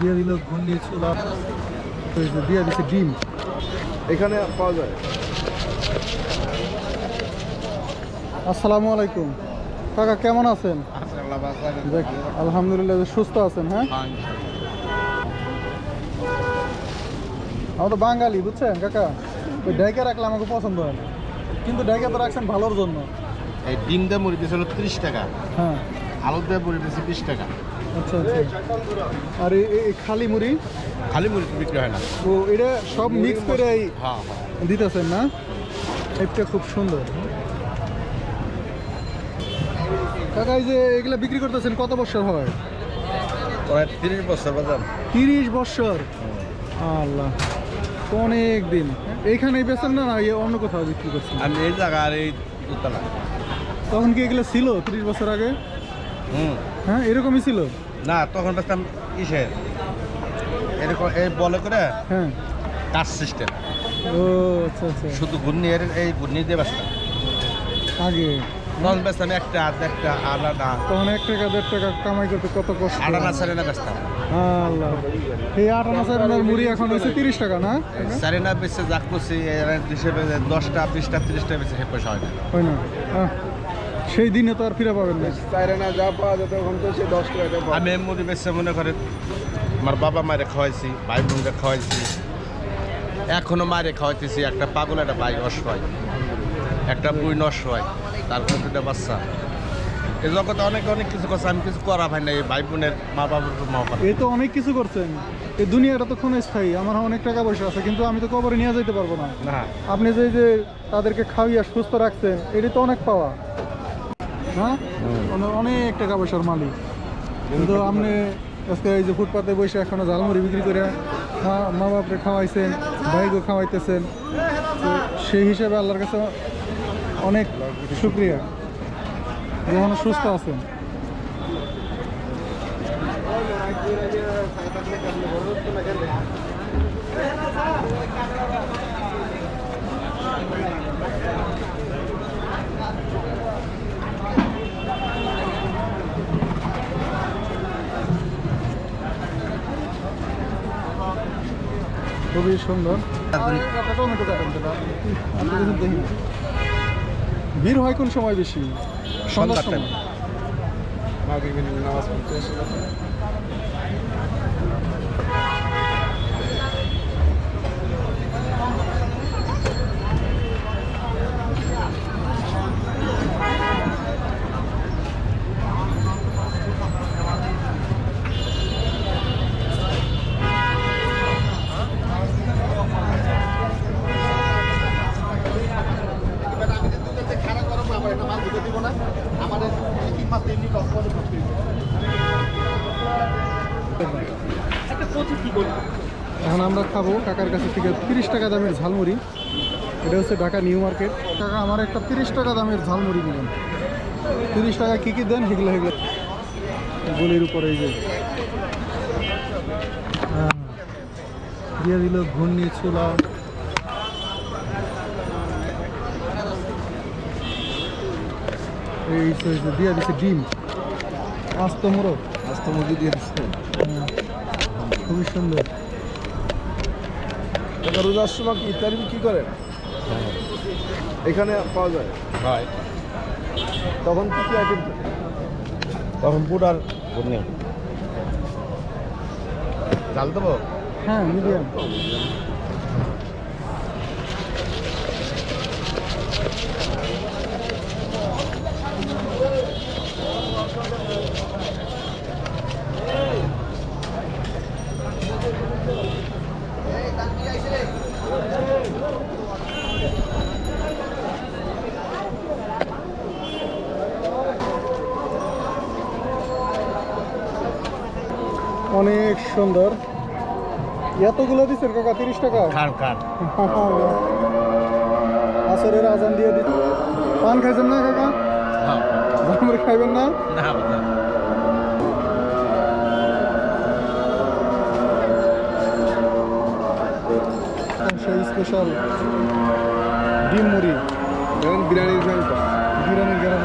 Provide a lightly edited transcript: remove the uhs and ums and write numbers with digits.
দিয়ে দিল ঘূর্ণি ছোলা, দিয়ে দিচ্ছে ডিম এখানে পাওয়া যায়। আসসালামু আলাইকুম কাকা, কেমন আছেন? আলহামদুলিল্লাহ, সুস্থ আছেন? হ্যাঁ, আমরা তো বাঙালি, বুঝছেন কাকা। ওই ডাইকা রাখলে আমাকে পছন্দ হয় না, কিন্তু ডাইকা তো রাখছেন ভালোর জন্য। এই ডিম দিয়ে মুড়ি দিয়েছিল 30 টাকা, হ্যাঁ, আলু দিয়ে মুড়ি দিয়েছে 20 টাকা। আচ্ছা আচ্ছা। আর এই খালি মুড়ি? খালি মুড়ি তো বিক্রি হয় না। ও, এটা সব মিক্স করে হ্যাঁ দিতেছেন না? এটা খুব সুন্দর। কাকা, এই যে এগুলা বিক্রি করতেছেন কত বছর হয়? প্রায় 30 বছর বাজার। 30 বছর? আল্লাহ, তো অনেক দিন। এইখানেই বেচেন না না অন্য কোথাও বিক্রি করছেন? আমি এই জায়গা আর এই দুতলা। তখন কি এগুলো ছিল 30 বছর আগে? হ্যাঁ, এরকমই ছিল না, তখন বেচতাম কিসের এরকম এই বলে করে, হ্যাঁ, কাজ সিস্টেম। ও আচ্ছা আচ্ছা, শুধু ঘূর্ণি এই ঘূর্ণি দিয়ে বেচতাম আগে। তখন বেচতাম একটা আলাদা। তখন 1 টাকা 1.5 টাকা কামাই করতে কত কষ্ট। আটানা সারেনা বেচতাম। আল্লাহ, এই আটানা সারেনার মুড়ি এখন হচ্ছে 30 টাকা না? সারেনা বেচে যা করছি হিসেবে 10টা 20টা 30টা বেচে সে পয়সা হয় না। হয় না? সেই দিনে তো আর ফিরে পাবেন না। সারেনা যা পাওয়া যেত তখন তো সে 10 টাকা। আমি মুড়ি বেচে মনে করেন আমার বাবা মায়ের খাওয়াইছি, ভাই বোনকে খাওয়াইছি, এখনো মায়ের খাওয়াইতেছি। একটা পাগল, একটা ভাই অসহায়, একটা বুই অসহায়, তারপর দুটা বাচ্চা। এই জগতে অনেক কিছু করছে, আমি কিছু করা ভাই না। এই ভাই বোনের মা বাবার মা বাবা, এই তো অনেক কিছু করছেন। এই দুনিয়াটা তো ক্ষণস্থায়ী। আমার অনেক টাকা পয়সা আছে, কিন্তু আমি তো কবরে নিয়ে যেতে পারবো না। আপনি যে তাদেরকে খাওয়িয়া সুস্থ রাখছেন, এটি তো অনেক পাওয়া। হ্যাঁ, অনেক টাকা পয়সার মালিক। কিন্তু আপনি আজকে এই যে ফুটপাতে বসে এখনো ঝালমুড়ি বিক্রি করে মা বাপরে খাওয়াইছেন, ভাইকে খাওয়াইতেছেন, তো সেই হিসেবে আল্লাহর কাছে অনেক শুকরিয়া যে এখনো সুস্থ আছেন। খুবই সুন্দর। টমেটো কাটেন, দেখি ভিড় হয় কোন সময় বেশি? সন্ধ্যার সময়। নামাজ পড়তে এখন আমরা খাবো কাকার কাছে থেকে 30 টাকা দামের ঝালমুড়ি। এটা হচ্ছে ঢাকা নিউ মার্কেট। কাকা, আমার একটা 30 টাকা দামের ঝালমুড়ি দিলেন। 30 টাকা কী কী দেন সেগুলো গলির উপরে এই যে দিয়ে দিল ঘূর্ণি ছোলা, এই দিয়ে দিচ্ছে ডিম, আস্ত মুরগি দিয়ে দিচ্ছে। খুবই সুন্দর। রোজার সময় ইত্যাদি কি করে এখানে পাওয়া যায়? হয়। তখন কি কি আইটেম? তখন পুরার ঘূর্ণি জাল দেবো। হ্যাঁ, মিডিয়াম। অনেক সুন্দর। এতগুলো দিচ্ছেন কাকা 30 টাকা? আসরের আজান দিয়ে দিচ্ছ। পান খাইছেন না কাকা? ঝালমুড়ি খাইবেন না? সেই স্পেশাল ডিম মুড়ি, বিরিয়ানির গ্রাম।